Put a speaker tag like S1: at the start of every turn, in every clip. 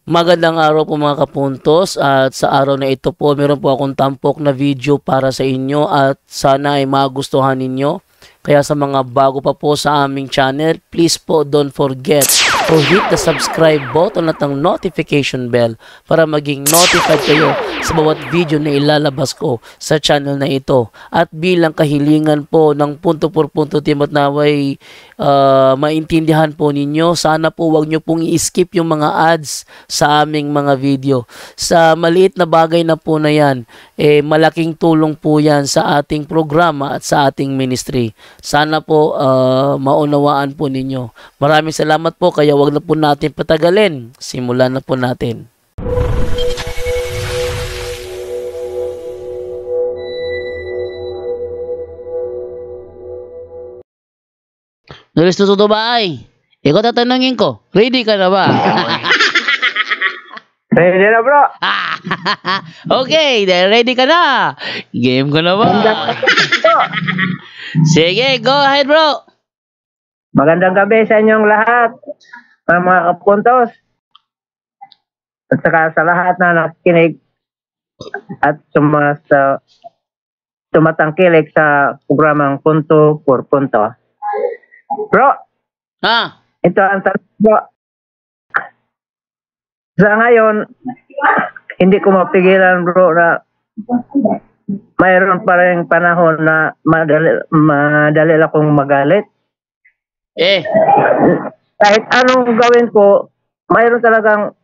S1: Magandang araw po mga kapuntos, at sa araw na ito po meron po akong tampok na video para sa inyo at sana ay magustuhan ninyo. Kaya sa mga bago pa po sa aming channel, please po don't forget to hit the subscribe button at ang notification bell para maging notified kayo sa bawat video na ilalabas ko sa channel na ito. At bilang kahilingan po ng punto por punto team at naway maintindihan po ninyo, sana po wag nyo pong i-skip yung mga ads sa aming mga video. Sa maliit na bagay na po na yan, malaking tulong po yan sa ating programa at sa ating ministry. Sana po maunawaan po ninyo. Maraming salamat po, kaya wag na po natin patagalin. Simulan na po natin. Gusto to ba ay? Ikaw tatanungin ko, ready ka na ba?
S2: Ready na, bro.
S1: Okay, ready ka na? Game ko na ba? Sige, go ahead, bro.
S2: Magandang gabi sa inyong lahat, mga kapuntos. At saka sa lahat na nakikinig at tumatangkilik sa programang Punto por Punto. Bro, ito ang tanong, bro. Sa ngayon, hindi ko mapigilan, bro, na mayroon pa rin panahon na madali akong magalit. Kahit anong gawin ko, mayroon talagang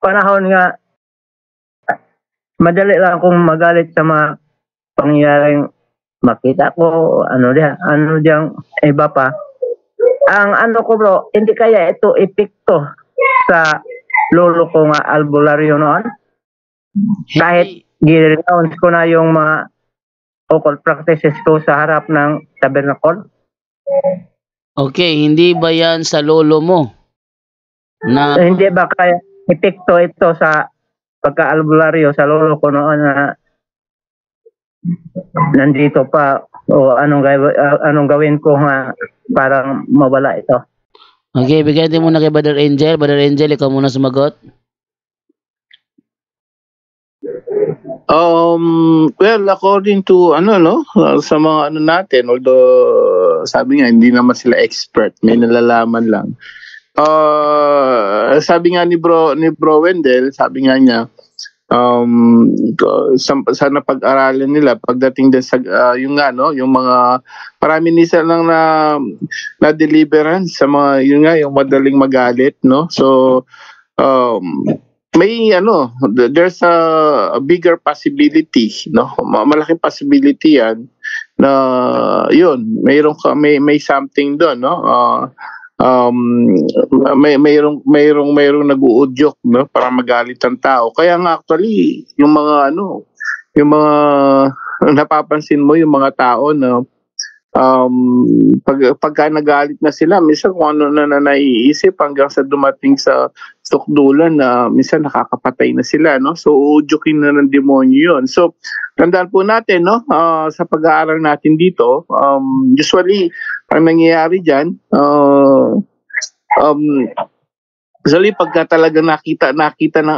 S2: panahon nga madali lang akong magalit sa mga pangyayaring makita ko, ano diyang iba pa. Ang ano ko, bro, hindi kaya ito epekto sa lolo ko nga albularyo noon. Kahit ginounce ko na yung mga occult practices ko sa harap ng tabernacle.
S1: Okay, hindi ba yan sa lolo mo?
S2: Hindi ba kaya epekto ito sa pagka-albularyo sa lolo ko noon na nandito pa, o anong gawin ko nga parang mawala ito?
S1: Okay, bigyan din muna kay Brother Angel. Brother Angel, ikaw muna sumagot.
S3: Well, according to sa mga natin, although sabi nga hindi naman sila expert, may nalalaman lang. Sabi nga ni Bro Wendell, sabi nga niya, sana pag-aralan nila pagdating din sa yung mga marami nila lang na deliverance sa mga yung madaling magalit, no? So may there's a bigger possibility, no? Malaking possibility yan na yun, may something doon, no? Mayroong nag-uudyok, no, para magalit ang tao. Kaya nga actually yung mga napapansin mo yung mga tao na pagka nagalit na sila, minsan kung ano na naiisip hanggang sa dumating sa tukdulan na minsan nakakapatay na sila, no? So uudyukin na ng demonyo yun. So tandaan po natin, no, sa pag-aaral natin dito, usually ang nangyayari dyan, usually pagka talaga nakita ng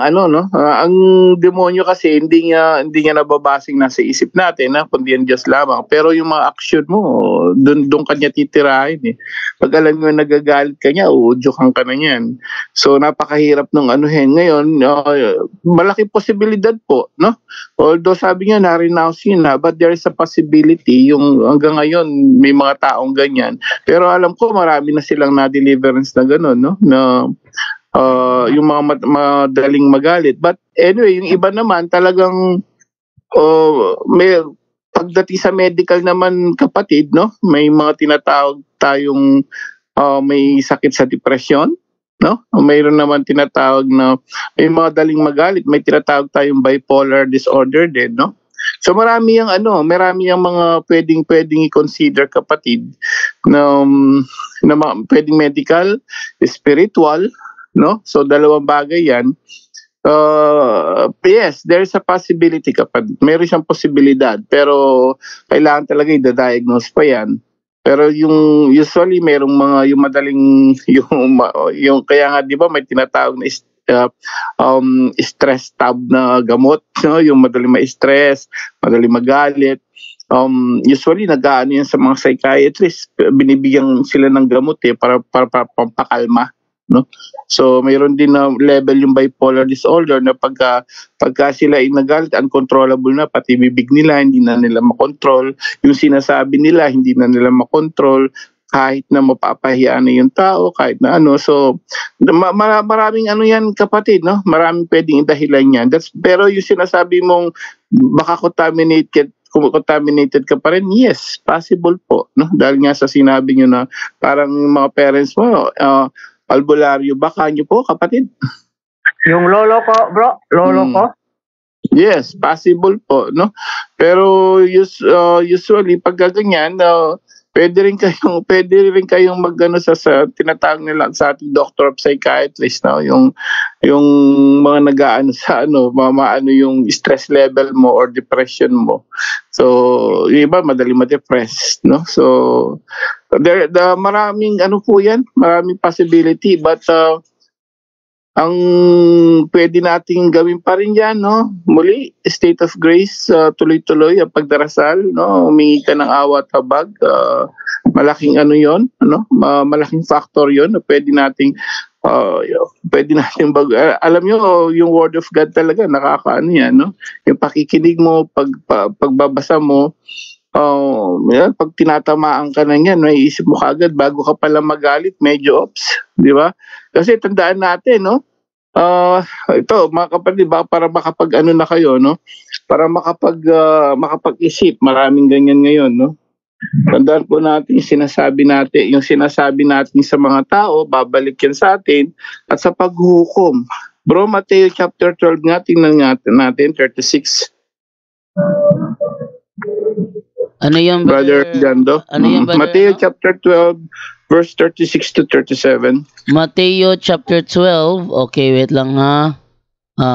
S3: ang demonyo kasi hindi niya nababasing nasa isip natin, kundi yan Diyos lamang. Pero yung mga action mo, doon kanya titirahin eh. Pag alam mo nagagalit ka niya, uudyukan ka na niyan. So napakahirap nung ngayon, malaking posibilidad po, no? Although sabi niya na-renounce yun na, but there is a possibility yung hanggang ngayon may mga taong ganyan. Pero alam ko marami na silang na-deliverance na gano'n, no? Na yung mga madaling magalit. But anyway, yung iba naman talagang may pagdating sa medical naman, kapatid, no? May mga tinatawag tayong may sakit sa depression, no? Mayroon naman tinatawag na may mga daling magalit, may tinatawag tayong bipolar disorder din, no? So marami yung mga pwedeng i-consider, kapatid, na pwedeng medical, spiritual, no? So dalawang bagay yan. Yes, there's a possibility, kapag meron siyang posibilidad, pero kailangan talaga i-diagnose pa yan. Pero yung usually merong mga yung madaling yung kaya nga 'di ba may tinatawag na stress tab na gamot, no? Yung madali ma-stress, madali magalit. Usually nag-aano yan sa mga psychiatrists, binibigyan sila ng gamot para pampakalma, no? So mayroon din na level yung bipolar disorder na pagka sila ay nagalit, uncontrollable na, pati bibig nila hindi na nila makontrol, yung sinasabi nila hindi na nila makontrol, kahit na mapapahiya na yung tao, kahit na ano. So maraming ano yan, kapatid, no? Maraming pwedeng dahilan yan. Pero yung sinasabi mong baka contaminated ka pa rin, yes, possible po, no? Dahil nga sa sinabi nyo na parang yung mga parents mo, albularyo, baka nyo po, kapatid.
S2: Yung lolo ko, bro, ko.
S3: Yes, possible po, no? Pero usually pag ganyan, pwede rin kayong magano sa tinatawag nila sa ating doctor of psychiatrist, no? Yung mga nag-aano sa maano yung stress level mo or depression mo. So, yung iba madali ma-depress, no? So, maraming ano po yan, maraming possibility, but ang pwede nating gawin pa rin yan, no? Muli, state of grace, tuloy-tuloy ang pagdarasal, no? Humingi ka ng awa at habag, malaking ano yon, no? Malaking factor yon na pwede nating alam nyo, yung word of God talaga, nakakaano yan, no? Yung pakikinig mo, pagbabasa mo, pag tinatamaan ka na yan, may isip mo kagad bago ka pala magalit, medyo ops, di ba? Kasi tandaan natin, no? Ito mga kapatid, para makapag-ano na kayo, no? Para makapag-isip, maraming ganyan ngayon, no? Tandaan po natin yung sinasabi natin sa mga tao, babalik yan sa atin, at sa paghuhukom. Bro, Mateo chapter 12 nga, tingnan natin 36.
S1: Ano yung
S3: Brother Jando?
S1: Ano yung
S3: Mateo chapter 12 verse 36 to 37.
S1: Mateo chapter 12. Okay, wait lang ha.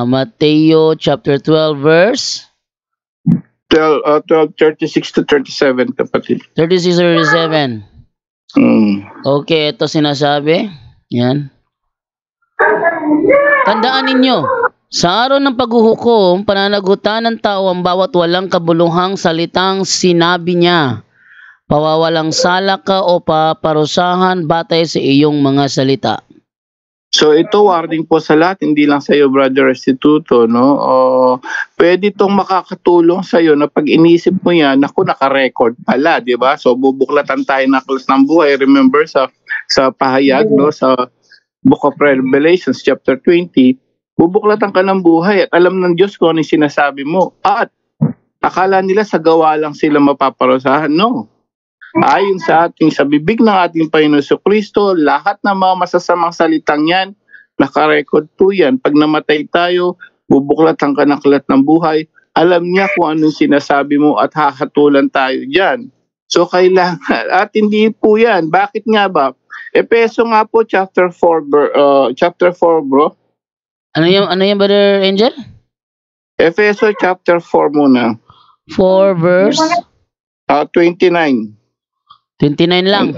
S1: Mateo chapter 12 verse
S3: 36 to 37, kapatid.
S1: 36 37. Okay, ito sinasabi. Yan. Tandaan ninyo, sa araw ng paghuhukom, pananagutan ng tao ang bawat walang kabuluhang salitang sinabi niya. Pawawalang sala ka o paparusahan batay sa iyong mga salita.
S3: So ito warning po sa lahat, hindi lang sa iyo, Brother Restituto, no? Pwede itong makakatulong sa iyo na pag inisip mo yan, naka-record pala, di ba? So bubuklatan tayo ng Aklat ng Buhay. Remember sa pahayag, no, sa Book of Revelations chapter 20, bubuklatan ka ng buhay at alam ng Diyos kung ano yung sinasabi mo. At akala nila sa gawa lang sila mapaparusahan. No. Ayon sa bibig ng ating Panginoon Jesucristo, lahat ng mga masasamang salitang yan, nakarecord po yan. Pag namatay tayo, bubuklatan ka ng Aklat ng Buhay. Alam niya kung anong sinasabi mo at hahatulan tayo dyan. So kailangan, at hindi po yan. Bakit nga ba? Efeso nga po chapter 4 bro.
S1: Ano yung Brother Angel?
S3: Efeso chapter 4 muna.
S1: 4 verse
S3: 29.
S1: 29 lang.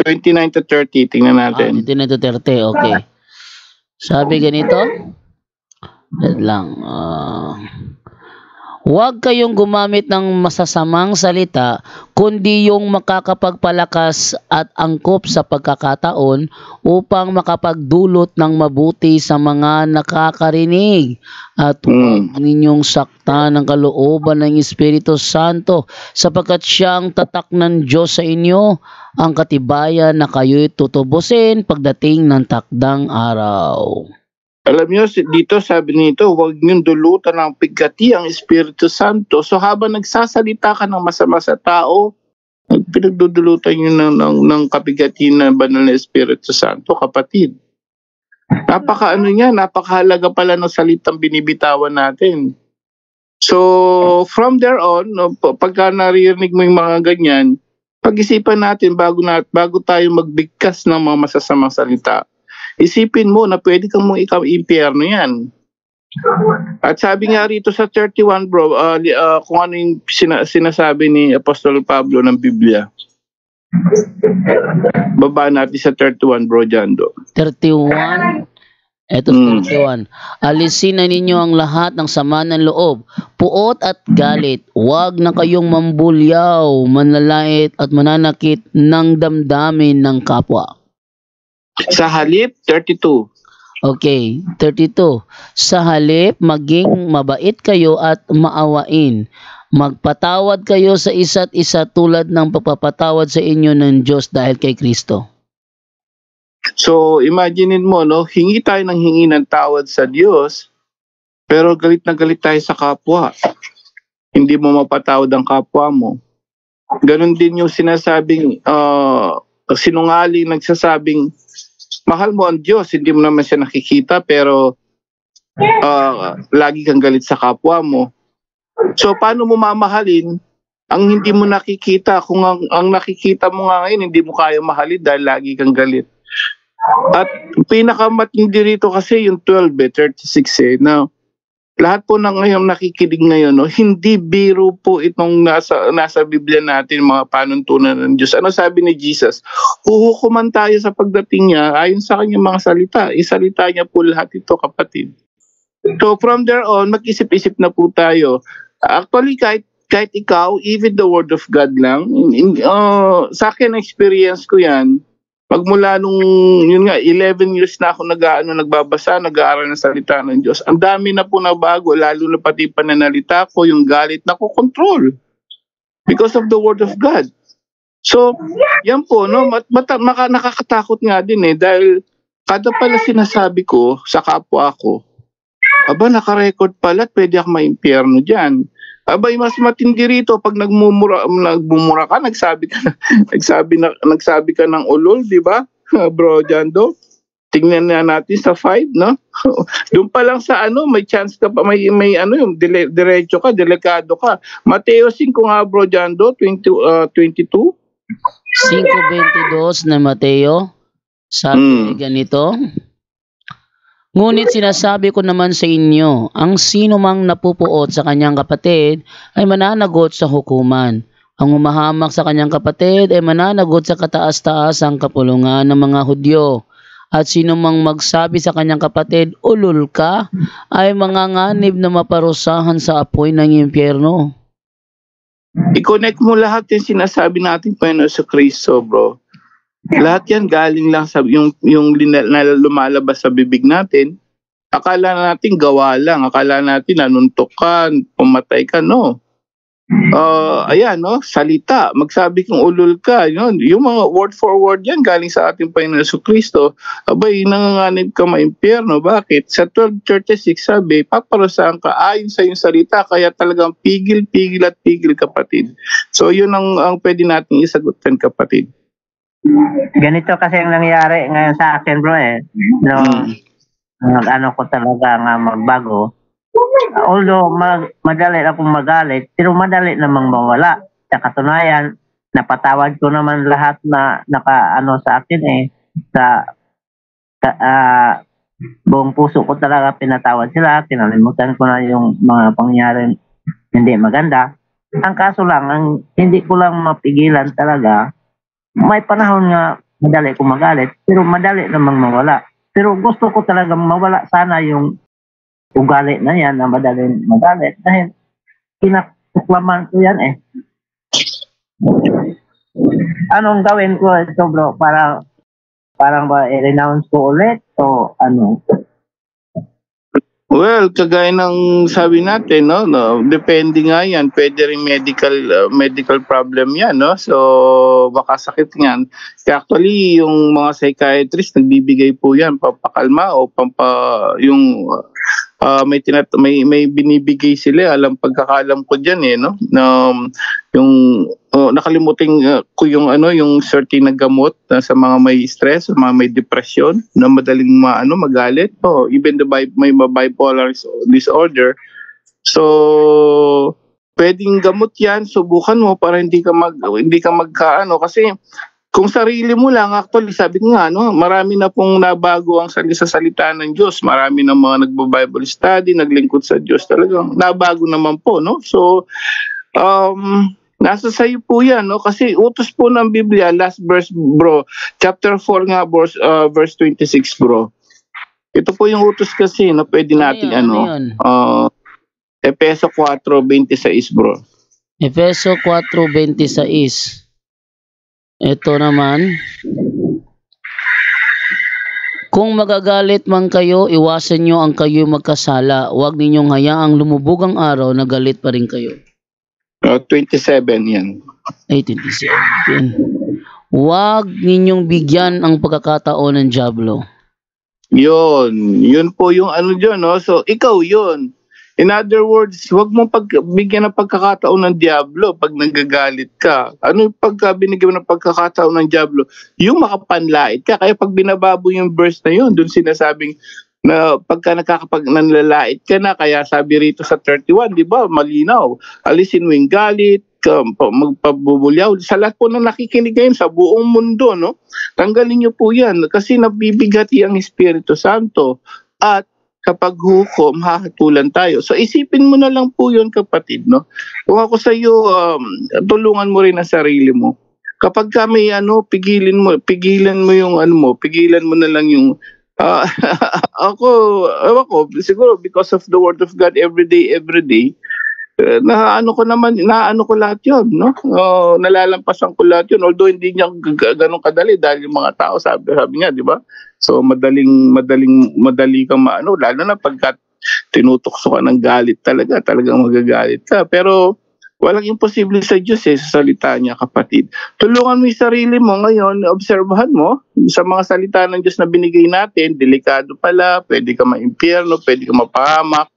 S3: 29 to 30, tingnan natin.
S1: 29 to 30, okay. Sabi ganito. Wait lang. Huwag kayong gumamit ng masasamang salita, kundi yung makakapagpalakas at angkop sa pagkakataon upang makapagdulot ng mabuti sa mga nakakarinig. At huwag ninyong saktan ang kalooban ng Espiritu Santo, sapagkat siyang tatak ng Diyos sa inyo, ang katibayan na kayo'y tutubusin pagdating ng takdang araw.
S3: Alam niyo, dito sabi nito, huwag niyong dulutan ng pigati ang Espiritu Santo. So habang nagsasalita ka ng masama sa tao, pinagdudulutan niyo ng kapigati ng banal na Espiritu Santo, kapatid. Napakahalaga pala ng salitang binibitawan natin. So from there on, pagka naririnig mo yung mga ganyan, pag-isipan natin bago tayo magbigkas ng mga masasamang salita. Isipin mo na pwede kang mong ikaw-impyerno yan. At sabi nga rito sa 31 bro, kung ano yung sinasabi ni Apostol Pablo ng Biblia. Baba natin sa 31 bro, Jando.
S1: 31. Eto 31. Alisin na ninyo ang lahat ng sama ng loob, puot at galit. Huwag na kayong mambulyaw, manlalait at mananakit ng damdamin ng kapwa.
S3: Sa halip, 32.
S1: Okay, 32. Sa halip, maging mabait kayo at maawain. Magpatawad kayo sa isa't isa tulad ng pagpapatawad sa inyo ng Diyos dahil kay Kristo.
S3: So, imaginein mo, no, hingi tayo ng hingi ng tawad sa Diyos, pero galit na galit tayo sa kapwa. Hindi mo mapatawad ang kapwa mo. Ganon din yung sinasabing, sinungaling nagsasabing, mahal mo ang Diyos, hindi mo naman siya nakikita, pero lagi kang galit sa kapwa mo. So, paano mo mamahalin ang hindi mo nakikita? Kung ang nakikita mo nga ngayon, hindi mo kaya mahalin dahil lagi kang galit. At pinakamatindi rito kasi yung 36 na lahat po ng ngayon nakikinig ngayon, no, hindi biro po itong nasa Biblia natin, mga panuntunan ng Diyos. Ano sabi ni Jesus? Huhukuman tayo sa pagdating niya ayon sa kanyang mga salita. Isalita niya po lahat ito, kapatid. So from there on, mag-isip-isip na po tayo. Actually, kahit ikaw, even the Word of God lang, sa akin experience ko yan. Pagmula nung, yun nga, 11 years na ako nagbabasa, nag-aaral ng salita ng Diyos. Ang dami na po na bago, lalo na pati pananalita ko, yung galit na ko control. Because of the Word of God. So, yan po, no, nakakatakot nga din dahil kada pala sinasabi ko sa kapwa ko, aba, nakarecord pala at pwede ako maimpyerno dyan. Abay, mas matindi rito pag nagmumura ka, nagsabi ka ng ulol, di ba? Bro Jando, tingnan na natin sa 5, no? Doon pa lang sa may chance ka pa, may yung diretso ka, delikado ka. Mateo 5 nga, Bro Jando, 22.
S1: 5:22 na Mateo, sabi ganito. Ngunit sinasabi ko naman sa inyo, ang sino mang napupuot sa kanyang kapatid ay mananagot sa hukuman. Ang umahamak sa kanyang kapatid ay mananagot sa kataas-taasang kapulungan ng mga Hudyo. At sino mang magsabi sa kanyang kapatid, ulol ka, ay manganganib na maparusahan sa apoy ng impyerno.
S3: I-connect mo lahat yung sinasabi natin Panginoon sa Kristo, bro. Lahat yan galing lang sa yung lumalabas sa bibig natin. Akala natin gawa lang, akala natin nanuntok ka, pumatay ka, no. Ayan, no, salita, magsabi kong ulol ka, yun, yung mga word for word yan galing sa ating Panginoon Hesus Kristo. Abay, nanganganib ka maimpyerno. Bakit? Sa 12:36 sabi, paparusahan ka ayon sa iyong salita, kaya talagang pigil at pigil, kapatid. So yun ang pwede natin isagutan, kapatid.
S2: Ganito kasi ang nangyari ngayon sa akin, bro, nung ko talaga nga magbago. Although madali akong magalit, pero madali namang mawala. Sa katunayan, napatawad ko naman lahat na sa akin buong puso ko talaga pinatawad sila. Kinalimutan ko na yung mga pangyayaring hindi maganda. Ang kaso lang, hindi ko lang mapigilan talaga. May panahon nga madali kong magalit, pero madali namang mawala. Pero gusto ko talaga mawala sana yung ugali na yan na madaling magalit dahil kinatuklaman ko yan Anong gawin ko ito, bro? Parang ba i-renounce ko ulit o ano?
S3: Well, kagaya ng sabi natin, no, depende nga yan. Pwede rin medical problem yan, no? So, baka sakit yan. Actually, yung mga psychiatrist, nagbibigay po yan, pampakalma o yung may binibigay sila. Pagkakalam ko dyan, no? Nakalimutin ko yung certain na gamot sa mga may stress, sa mga may depression, na madaling magalit. Even may bipolar disorder. So, pwedeng gamot yan, subukan mo para hindi ka magkaano. Kasi kung sarili mo lang, actually, sabi ko nga, marami na pong nabago ang sa salita ng Diyos. Marami na mga nagbo-Bible study, naglingkod sa Diyos. Talagang nabago naman po, no? So, nasa sayo po yan, no? Kasi utos po ng Biblia, last verse, bro. Chapter 4 nga, verse 26, bro. Ito po yung utos kasi na pwede nating
S1: yun?
S3: Efeso 4:26 bro.
S1: Efeso 4:26. Ito naman. Kung magagalit man kayo, iwasan nyo ang kayo magkasala. Huwag ninyong hayaang lumubog ang araw na galit pa rin kayo.
S3: 27 yan.
S1: 27. Huwag ninyong bigyan ang pagkakataon ng dyablo.
S3: Yun po yung ano dyan, no? So, ikaw yun. In other words, huwag mong bigyan ng pagkakataon ng Diablo pag nagagalit ka. Ano yung pagka binigyan ng pagkakataon ng Diablo? Yung makapanlait ka. Kaya pag binababo yung verse na yun, dun sinasabing na pagka nanlalait ka na, kaya sabi rito sa 31, di ba, malinaw. Alisin mo yung galit, magpabubulyaw. Sa lahat po na nakikinig ngayon sa buong mundo, no? Tanggalin niyo po yan kasi nabibigati ang Espiritu Santo. At kapag hukom, hahatulan tayo. So isipin mo na lang po yun, kapatid, no? Kung ako sa iyo, tulungan mo rin ang sarili mo. Kapag ka may pigilan mo yung pigilan mo na lang yung ako, siguro because of the word of God every day, naano ko lahat yun, no? Nalalampasan ko lahat yun, although hindi niya ganun kadali dahil yung mga tao, sabi niya, di ba? So madali kang lalo na pagka tinutokso ka ng galit talagang magagalit ka. Pero walang imposible sa Diyos sa salita niya, kapatid. Tulungan mo yung sarili mo ngayon, obserbahan mo sa mga salita ng Diyos na binigay natin, delikado pala, pwede ka ma-impyerno, pwede ka mapahamak.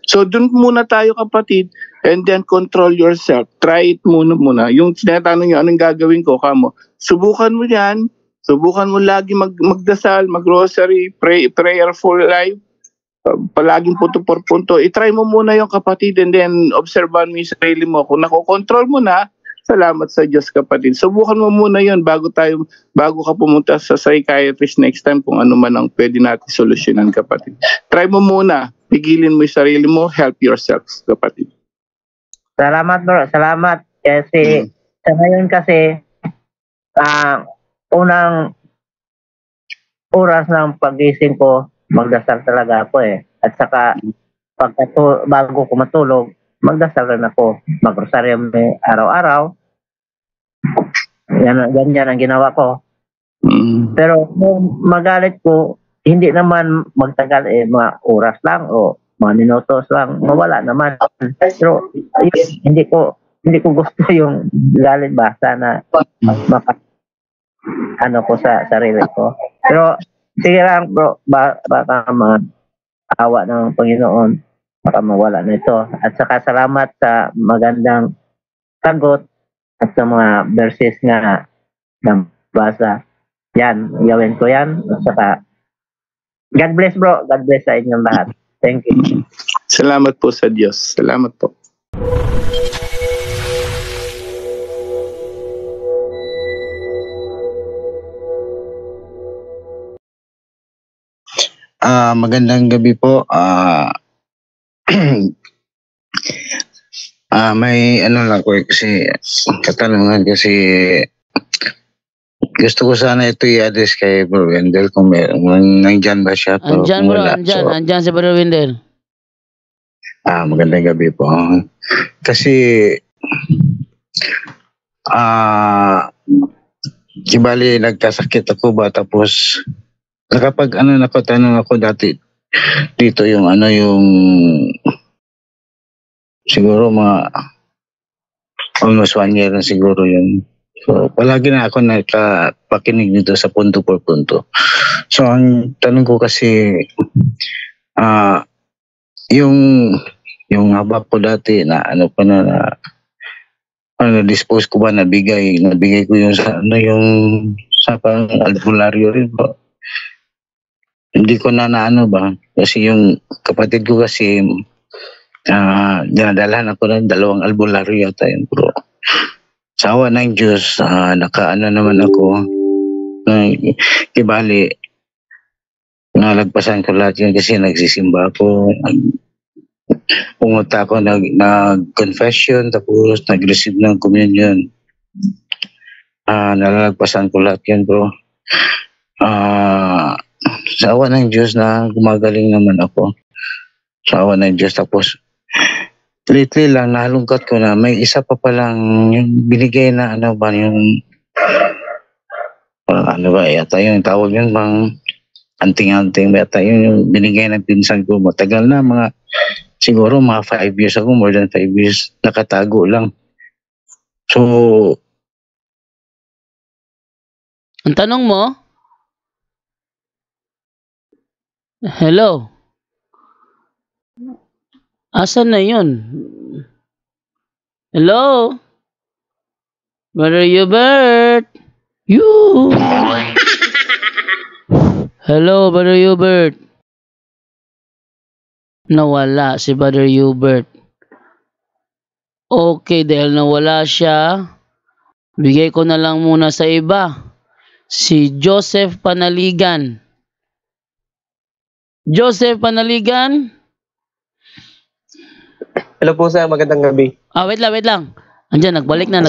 S3: So dun muna tayo, kapatid, and then control yourself. Try it muna. Yung tinatanong nyo, anong gagawin ko, kamo? Subukan mo yan. Subukan mo lagi magdasal, mag-rosary, prayerful life. Palaging punto por punto. I-try mo muna yung, kapatid, and then observan mo yung sarili mo. Kung nakokontrol mo na, salamat sa Diyos, kapatid. Subukan mo muna yun bago ka pumunta sa psychiatrist next time kung ano man ang pwede natin solusyonan, kapatid. Try mo muna. Pigilin mo yung sarili mo. Help yourself, kapatid.
S2: Salamat, bro. Salamat. Kasi sa ngayon kasi unang oras ng pagising ko, magdasal talaga ako At saka bago ko matulog, magdasal rin ako. Magrosaryo araw-araw. Ganyan ang ginawa ko. Pero kung magalit ko, hindi naman magtagal mga oras lang o mga minutos lang, mawala naman. Pero hindi ko gusto yung galit ba, sana ko sa sarili ko. Pero sige lang, bro, baka maawa ng Panginoon, baka mawala na ito. At saka salamat sa magandang sagot at sa mga verses nga ng basa. Yan, gawin ko yan. At saka God bless, bro. God bless sa inyong lahat. Thank you.
S3: Salamat po sa Diyos. Salamat po.
S4: Magandang gabi po. May lang ko kasi katanungan kasi gusto ko sana ito i-address kay Bro Wendell kung nandyan ba siya.
S1: Andyan, bro. Andyan si Bro Wendell.
S4: Magandang gabi po. Kasi kibali nagkasakit ako ba tapos tanong ako dati dito yung yung siguro mga almost 1 year na siguro yun. So, palagi na ako nagpakinig nito sa punto por punto. So, ang tanong ko kasi, yung haba po dati na na-dispose ko ba, nabigay ko yung sa pang albularyo rin po. Hindi ko na ba, kasi yung kapatid ko kasi, dinadalhan ako ng 2 albularyo yata yun, bro. Sa awa ng Diyos, naman ako, kibali, nalagpasan ko lahat yun kasi nagsisimba ako, pumunta ako, nag-confession, tapos nag-receive ng communion. Nalalagpasan ko lahat yun, bro. sa awa ng Diyos na gumagaling naman ako. Sa awa ng Diyos. Tapos, lately lang, nalungkat ko na may isa pa palang yung binigay na ano ba, yung ano ba, yata yung tawag yun, bang anting-anting, yata yun yung binigay ng pinsan ko. Matagal na, siguro mga 5 years ago, more than 5 years, nakatago lang. So,
S1: Ang tanong mo? Hello? Asan na yun? Hello? Brother Hubert? You? Hello, Brother Hubert? Nawala si Brother Hubert. Okay, dahil nawala siya, bigay ko na lang muna sa iba. Si Joseph Panaligan. Joseph Panaligan?
S5: Hello po sir, magandang gabi.
S1: Wait lang. Andiyan, nagbalik na.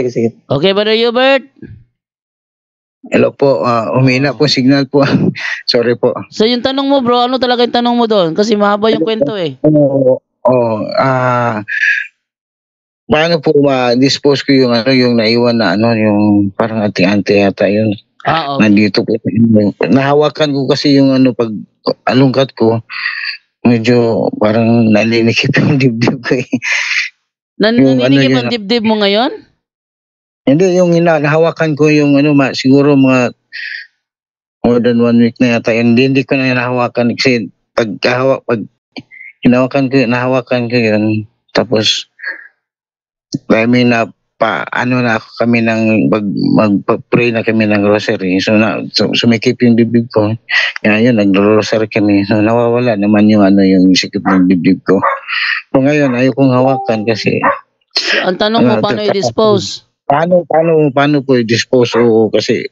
S5: Sige.
S1: Okay, Brother Hubert?
S4: hello po, umina po signal po. Sorry po.
S1: So yung tanong mo bro, ano talaga yung tanong mo doon? Kasi mahaba yung kwento eh.
S4: Paano po ma-dispose ko yung yung naiwan na yung parang anting-anting yata yun.
S1: Okay.
S4: Nandito po. Nahawakan ko kasi yung pag alungkat ko, medyo parang nalinikip yung dibdib ko eh.
S1: Naninikip ang dibdib mo ngayon?
S4: Hindi, yung nahawakan ko yung siguro mga more than 1 week na yata. Hindi ko na nahawakan kasi pag nahawakan ko yun, tapos may kami ng mag-pray na kami ng rosary. So sumikip yung dibdib ko. Yun, nag-rosary kami. So nawawala naman yung yung sikip ng dibdib ko. So ngayon, ayaw kong hawakan kasi
S1: Ang tanong mo, paano i-dispose?
S4: Paano po i-dispose? Kasi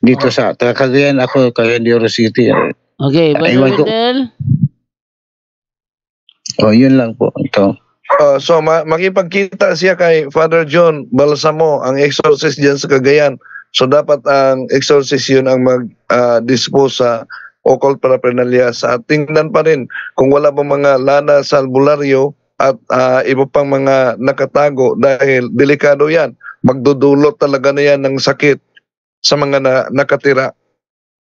S4: dito sa Cagayan ako, Cagayan de Oro City.
S1: Okay, Brother Wendell?
S4: Yun lang po. Ito.
S6: So makipagkita siya kay Father John Balsamo, ang exorcist diyan sa Cagayan. So dapat ang exorcist yun ang mag-dispose sa occult paraphernalia. Sa tingnan pa rin kung wala bang mga lana sa albularyo at iba pang mga nakatago dahil delikado yan. Magdudulot talaga na yan ng sakit sa mga nakatira.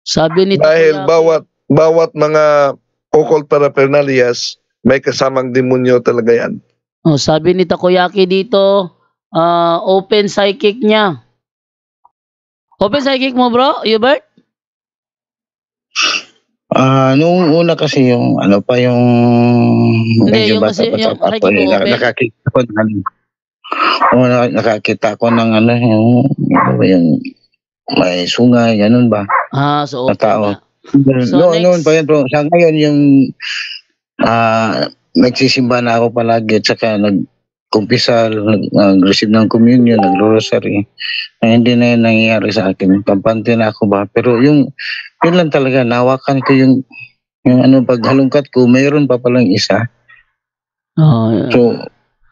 S1: Sabi ni
S6: Dahil bawat mga occult paraphernalias may kasamang demonyo talaga yan.
S1: Sabi ni Takoyaki dito, open psychic niya. Open psychic mo bro, Hubert?
S4: Nung una kasi yung yung
S1: hindi, yung kasi yung
S4: nakakita ko nakakita ko ng yung may sungay, ganun ba?
S1: So open
S4: tao.
S1: So
S4: noon pa yun, bro. Sa ngayon yung nagsisimba na ako palagi at saka nag-kumpisal, nag-receive ng communion, nag-rosary. Hindi na yun nangyayari sa akin. Kampante na ako ba? Pero yun lang talaga, nawakan ko yung paghalungkat ko, mayroon pa palang isa.
S1: Yeah.
S4: So,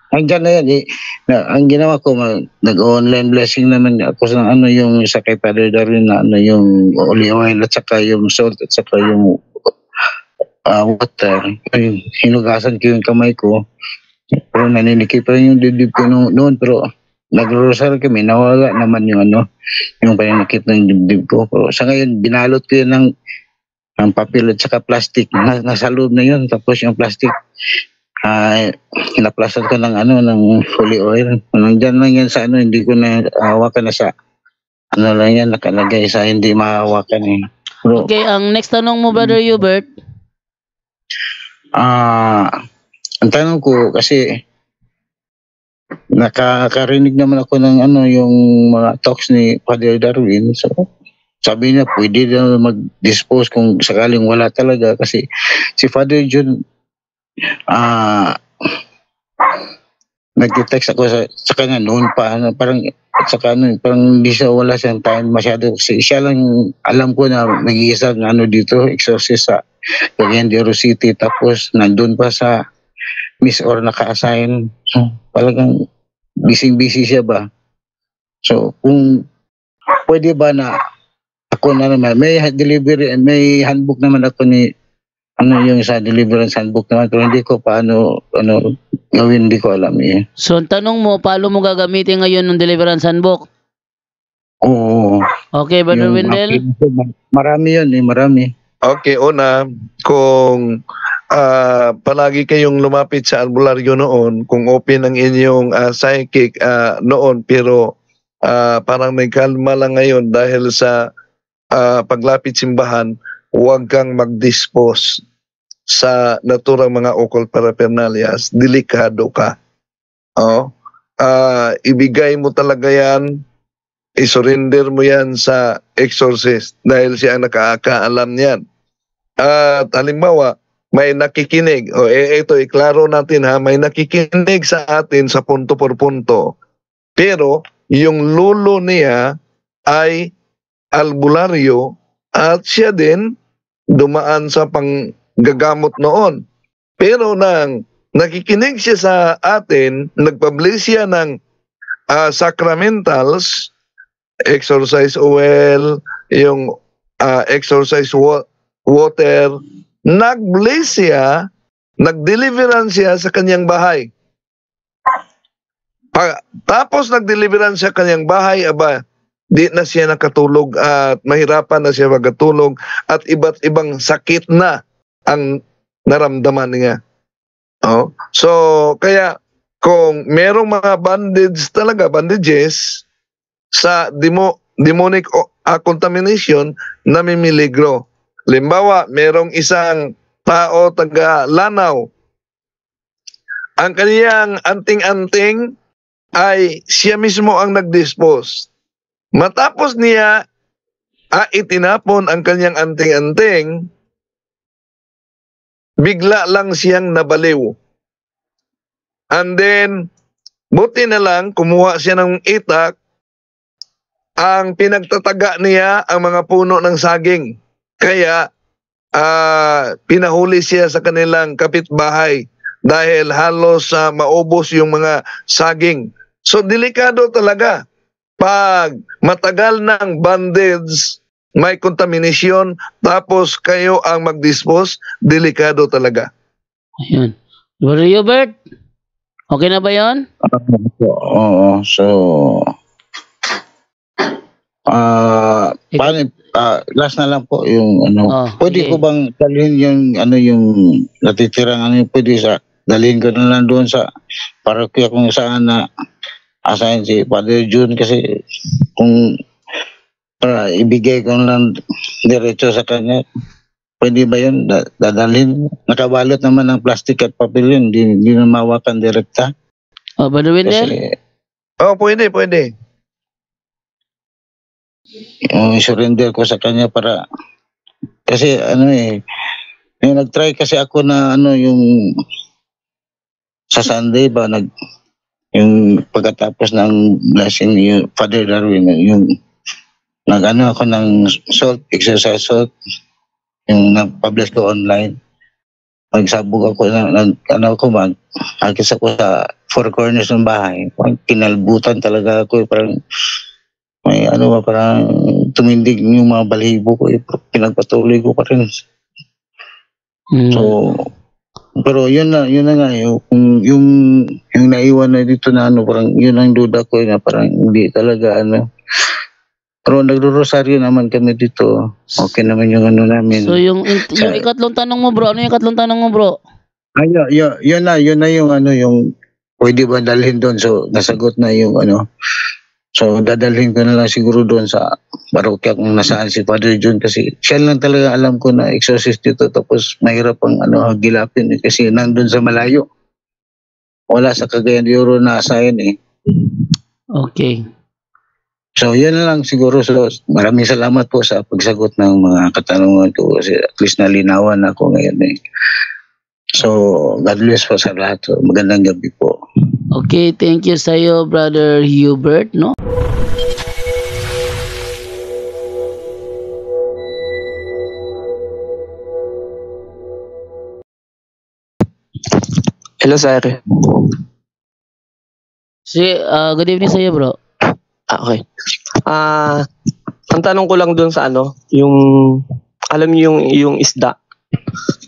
S4: hanggang na yan. Ang ginawa ko, nag-online blessing naman ako sa yung sa kay Father Darwin na yung olive oil at saka yung salt at saka yung water. Hinugasan ko yung kamay ko. Pero naninikip pa yung dibdib ko noon. Pero nag-rosary kami, nawala naman yung yung paninikip ng dibdib ko. Pero sa ngayon, binalot ko yun ng papel at saka plastic. Nasa loob na yun. Tapos yung plastic, hinaplasan ko ng ng holy oil. Nandiyan lang yan sa hindi ko na hawakan na sa lang yan, nakalagay sa hindi mahawakan eh. Pero,
S1: okay, ang next tanong mo, Brother Hubert?
S4: ang tanong ko kasi nakakarinig naman ako ng yung mga talks ni Father Darwin. So sabi niya pwede na mag-dispose kung sakaling wala talaga kasi si Father John nag-text ako sa kanya noon pa parang hindi siya, wala siyang time masyado kasi siya lang alam ko na nag-iisa na dito exorcist sa Cagayan de Oro City, tapos nandun pa sa Miss or naka-assign. Talagang busy siya ba? So kung pwede ba na ako na naman, may handbook naman ako ni, yung sa deliverance handbook naman, pero hindi ko paano, gawin, hindi ko alam eh.
S1: So, ang tanong mo, paano mo gagamitin ngayon ng deliverance handbook?
S4: Oo.
S1: Okay, Brother Wendell?
S4: Marami yun eh, marami.
S6: Okay, una, kung palagi kayong lumapit sa albularyo noon, kung open ang inyong psychic noon, pero parang may kalma lang ngayon dahil sa paglapit simbahan, huwag kang mag-dispose sa naturang mga occult paraphernalias, delikado ka. Ibigay mo talaga yan, isurrender mo yan sa exorcist dahil siya ang nakakaalam niyan. At halimbawa, may nakikinig, ito iklaro natin ha, may nakikinig sa atin sa punto por punto, pero yung lolo niya ay albularyo at siya din dumaan sa panggagamot noon. Pero nang nakikinig siya sa atin, nagpublish siya ng sacramentals, exorcise oil, yung exorcise water, nag-bless siya, nag-deliverance siya sa kanyang bahay. Tapos nag-deliverance siya kanyang bahay, di na siya nakatulog at mahirapan na siya magkatulog at iba't ibang sakit na ang naramdaman niya. So, kaya kung merong mga bandages sa demonic contamination, namimiligro. Limbawa, merong isang tao taga Lanao. Ang kaniyang anting-anting ay siya mismo ang nag-dispose. Matapos niya itinapon ang kanyang anting-anting, bigla lang siyang nabaliw. And then, buti na lang, kumuha siya ng itak, ang pinagtataga niya ang mga puno ng saging. Kaya, pinahuli siya sa kanilang kapitbahay dahil halos maubos yung mga saging. So, delikado talaga. Pag matagal ng bandage, may contamination, tapos kayo ang mag-dispose, delikado talaga.
S1: Ayun. Brother Hubert, okay na ba yun?
S4: Oo, so, last na lang po yung pwede ko bang dalhin yung natitirang pwede dalhin ko na lang doon sa parokya kung saan na assign si Father June, kasi kung para ibigay ko lang diretso sa kanya, pwede ba yun? Dadalhin? Nakabalot naman ng plastic at papel yun, hindi na mawakan direkta.
S1: Brother Wendell?
S6: Pwede.
S4: Surrender ko sa kanya para, kasi nag-try kasi ako na yung sa Sunday ba, yung pagkatapos ng blessing ni Father Darwin, yung ako ng salt, exercise salt, yung nag-publish ko online. Nagsabog ako, agis ako sa four corners ng bahay. Kinalbutan talaga ako, parang may parang tumindig yung mga balibo ko, pinagpatuloy ko pa rin. So, pero yun na nga, yung naiwan na dito na parang yun ang duda ko na parang hindi talaga pero nagro-rosaryo naman kami dito. Okay naman yung namin.
S1: So yung ikatlong tanong mo, bro, ano yung ikatlong tanong mo, bro?
S4: Yun na yung yung pwede ba dalhin doon, so nasagot na yung so dadalhin ko na lang siguro doon sa parokya kung nasaan si Father John, kasi siya lang talaga alam ko na exorcist dito, tapos mahirap ang gilapin kasi nandun sa malayo, wala sa Cagayan de Oro na assign
S1: Okay.
S4: So yun na lang siguro. So maraming salamat po sa pagsagot ng mga katanungan ko, kasi at least nalinawan ako ngayon So God bless po sa lahat. So, magandang gabi po.
S1: Okay, thank you sa iyo, Brother Hubert, no?
S5: Hello, sir.
S1: Good evening sa iyo, bro.
S5: Okay. Ang tanong ko lang doon sa ano, yung alam niyo yung isda.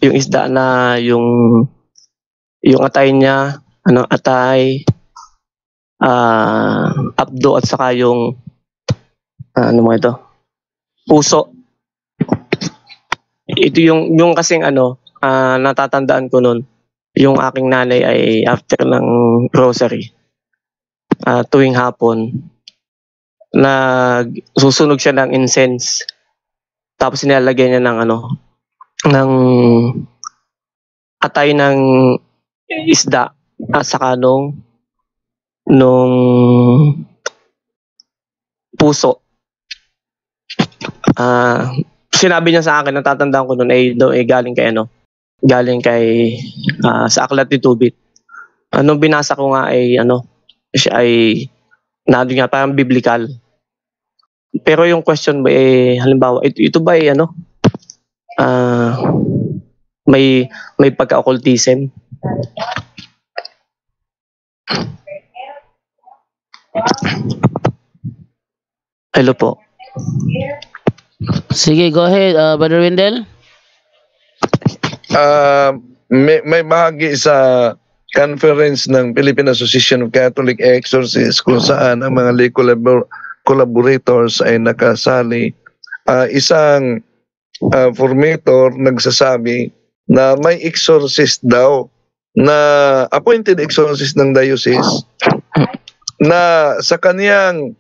S5: Yung isda na yung atay niya, ano atay, abdo at saka yung ano mo ito? Puso. Ito yung kasing ano, natatandaan ko noon. Yung aking nanay ay after ng rosary, tuwing hapon, susunog siya ng incense. Tapos nilalagay niya ng ano, ng atay ng isda at saka nung puso. Sinabi niya sa akin, natatandaan ko noon ay galing kay ano, sa Aklat ni Tubit. Anong binasa ko nga ay ano, siya ay nandun nga parang biblical. Pero yung question ba halimbawa ito ba ay ano, may pagka-occultism? Hello po.
S1: Sige, go ahead, Brother Wendell.
S6: May bahagi sa conference ng Philippine Association of Catholic Exorcists kung saan ang mga lay collaborators ay nakasali. Isang formator nagsasabi na may exorcist daw na appointed exorcist ng diocese na sa kaniyang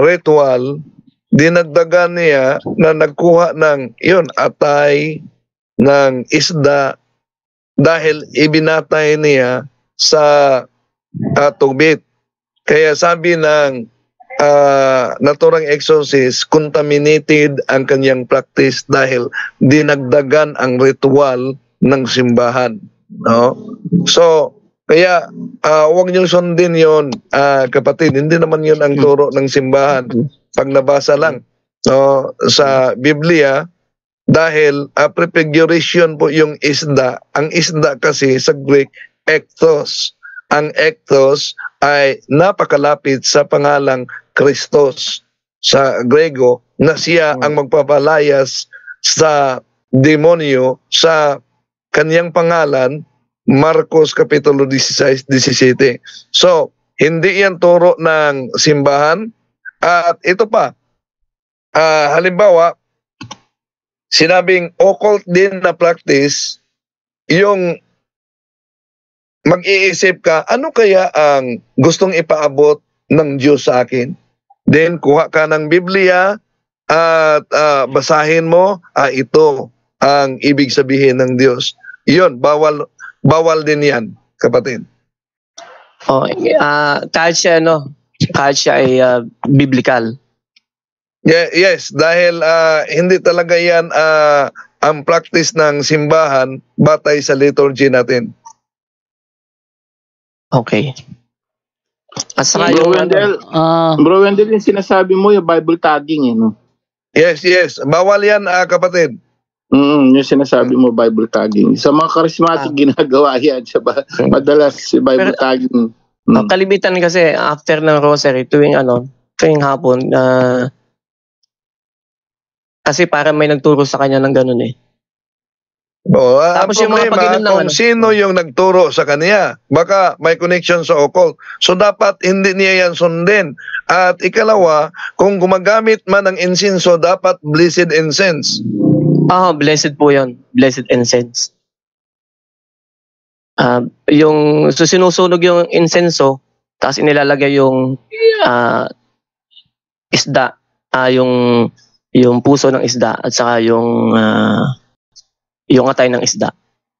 S6: ritual dinagdagan niya na nagkuha ng atay ng isda dahil ibinatay niya sa tubig. Kaya sabi ng naturang exorcist, contaminated ang kanyang practice dahil dinagdagan ang ritual ng simbahan. No? So, kaya huwag niyong sundin yun, kapatid. Hindi naman yun ang turo ng simbahan. Pag nabasa lang sa Biblia, dahil prefiguration po yung isda. Ang isda kasi sa Greek, ektos. Ang ektos ay napakalapit sa pangalang Kristos sa Grego na siya ang magpapalayas sa demonyo sa kaniyang pangalan, Marcos Kapitulo 16-17. So, hindi yan turo ng simbahan. At ito pa, halimbawa, sinabing occult din na practice, yung mag-iisip ka, ano kaya ang gustong ipaabot ng Diyos sa akin? Then, kuha ka ng Biblia at basahin mo, ito ang ibig sabihin ng Diyos. Yun, bawal din yan, kapatid.
S5: Kahit siya ay biblical.
S6: Yes, dahil hindi talaga yan ang practice ng simbahan batay sa liturgy natin.
S5: Okay. At saka
S3: Bro Wendell, yung sinasabi mo, yung Bible tagging no?
S6: Yes. Bawal yan, kapatid.
S3: Yung sinasabi mo, Bible tagging. Sa mga charismatic ginagawa yan. Madalas si Bible tagging.
S5: Kalimitan kasi after ng rosary, tuwing hapon, kasi para may nagturo sa kanya ng ganun eh.
S6: Tapos yung mga pag-inom kung sino yung nagturo sa kanya, baka may connection sa occult. So dapat hindi niya yan sundin. At ikalawa, kung gumagamit man ng insenso, dapat blessed incense.
S5: Blessed po yun. Blessed incense. Yung sinusunog yung insenso, tapos inilalagay yung isda, yung puso ng isda at saka yung atay ng isda.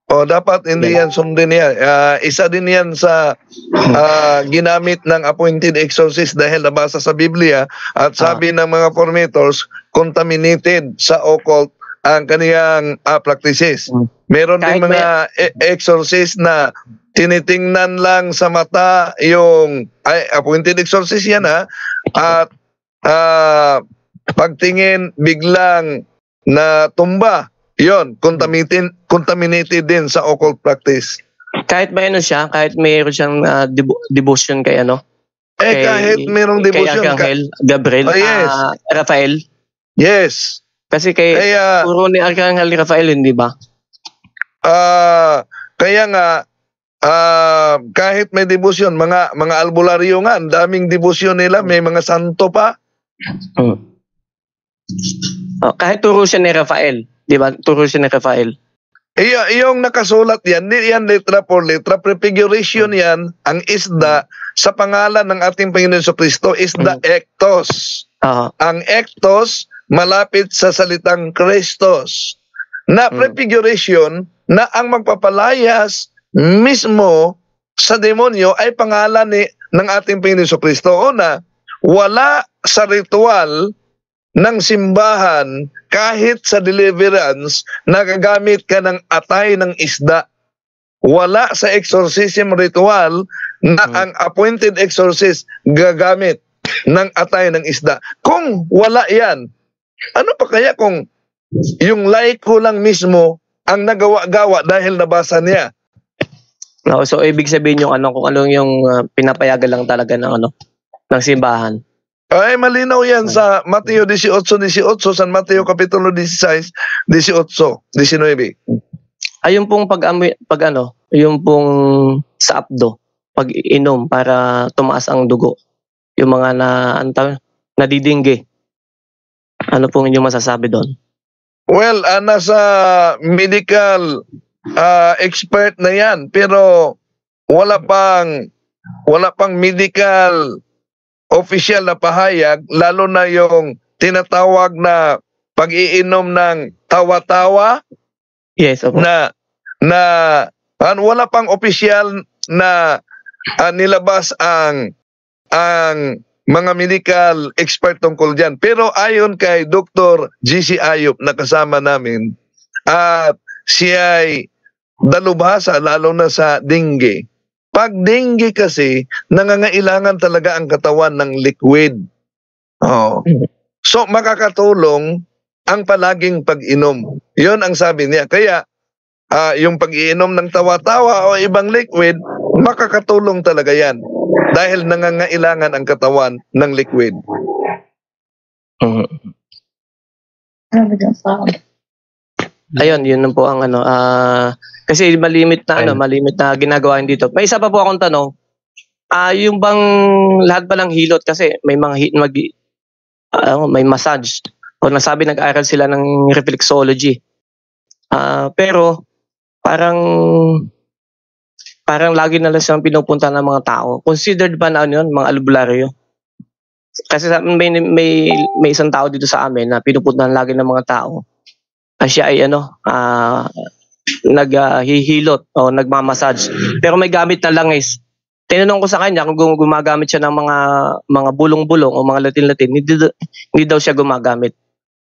S6: Dapat hindi yan sundin yan. Isa din yan sa ginamit ng appointed exorcist dahil nabasa sa Biblia at sabi ng mga formators, contaminated sa occult ang kaniyang practices. Meron din mga exorcist na tinitingnan lang sa mata yung appointed exorcist yan at pagtingin biglang na tumba. Yon, contaminated din sa occult practice.
S5: Kahit may siya, kahit mayroon siyang devotion kay
S6: kahit mayroong devotion
S5: kay Arcangel, Gabriel,
S6: yes.
S5: Rafael.
S6: Yes.
S5: Kasi kay
S6: Kaya
S5: puro ni Arcangel Rafael, hindi ba?
S6: kaya nga kahit may debosyon, mga albularyo nga, ang daming debosyon nila, may mga santo pa.
S5: Kahit turo siya ni Rafael, di ba? Turo siya ni Rafael.
S6: Yung nakasulat yan, hindi yan letra por letra, prefiguration yan, ang isda sa pangalan ng ating Panginoon Jesucristo, isda ektos. Ang ektos, malapit sa salitang Christos. Na prefiguration na ang magpapalayas mismo sa demonyo ay pangalan ng ating Panginoon Jesucristo. Una, wala sa ritual ng simbahan kahit sa deliverance nagagamit ka ng atay ng isda. Wala sa exorcism ritual na ang appointed exorcist gagamit ng atay ng isda. Kung wala yan, ano pa kaya kung yung laiko lang mismo ang nagawa-gawa dahil nabasa niya?
S5: No, so ibig sabihin yung kung ano yung pinapayagan lang talaga ng ng simbahan.
S6: Ay, malinaw yan sa Mateo 18:18, San Mateo Kapitulo 16, 19.
S5: Ayun pong yung pong sa apdo, pag inom para tumaas ang dugo. Yung mga nadidingge. Ano pong inyong masasabi doon?
S6: Well, nasa medical expert na yan, pero wala pang medical official na pahayag, lalo na yung tinatawag na pag-iinom ng tawa-tawa.
S5: Yes, opo.
S6: Na wala pang official na nilabas ang mga medical expert tungkol dyan. Pero ayon kay Dr. GC Ayop na kasama namin, at siya ay dalubhasa lalo na sa dengue. Pag dengue kasi, nangangailangan talaga ang katawan ng liquid. So makakatulong ang palaging pag-inom. Yun ang sabi niya. Kaya yung pag-iinom ng tawa-tawa o ibang liquid, makakatulong talaga yan. Dahil nangangailangan ang katawan ng liquid.
S5: Ayun, yun po ang kasi malimit na ginagawa dito. May isa pa po akong tanong. Yung bang lahat ba ng hilot kasi may mga may massage o nasabi nag-aral sila ng reflexology. Pero parang lagi na lang siyang pinupunta ng mga tao. Considered ba na yun, mga albularyo? Kasi may isang tao dito sa amin na pinupuntahan lagi ng mga tao. Siya ay naghihilot o nagmamassage. Pero may gamit na langis. Tinanong ko sa kanya kung gumagamit siya ng mga bulong-bulong o mga latin-latin. Hindi daw siya gumagamit.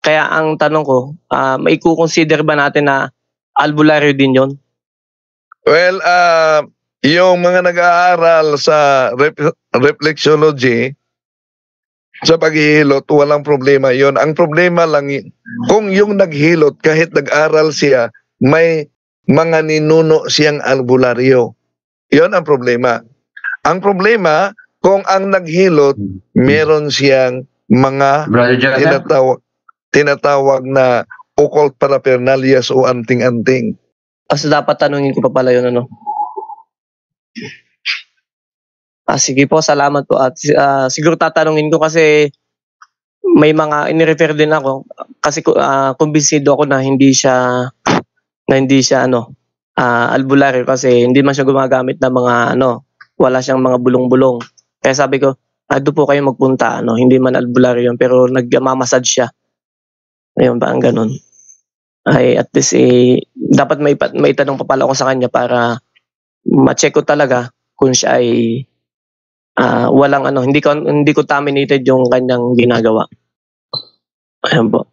S5: Kaya ang tanong ko, may i-consider ba natin na albularyo din yon?
S6: Well, yung mga nag-aaral sa reflexology, sa paghihilot, walang problema yon. Ang problema lang, kung yung naghilot, kahit nag-aral siya, may mga ninuno siyang albularyo. Yon ang problema. Ang problema, kung ang naghilot, meron siyang mga tinatawag na occult paraphernalias o anting-anting.
S5: So dapat tanungin ko pa pala yun, sige po, salamat po. At siguro tatanungin ko kasi may mga inirefer din ako kasi kumbinsido ako na hindi siya albularyo kasi hindi man siya gumagamit ng mga wala siyang mga bulong-bulong. Kaya sabi ko, doon po kayo magpunta, hindi man albularyo yun, pero nagmamassage siya. Ayun ba ang ganun? Ay at least dapat may tanong pa pala ako sa kanya para ma-check ko talaga kung siya ay walang hindi ko terminated yung kanyang ginagawa. Ayan po.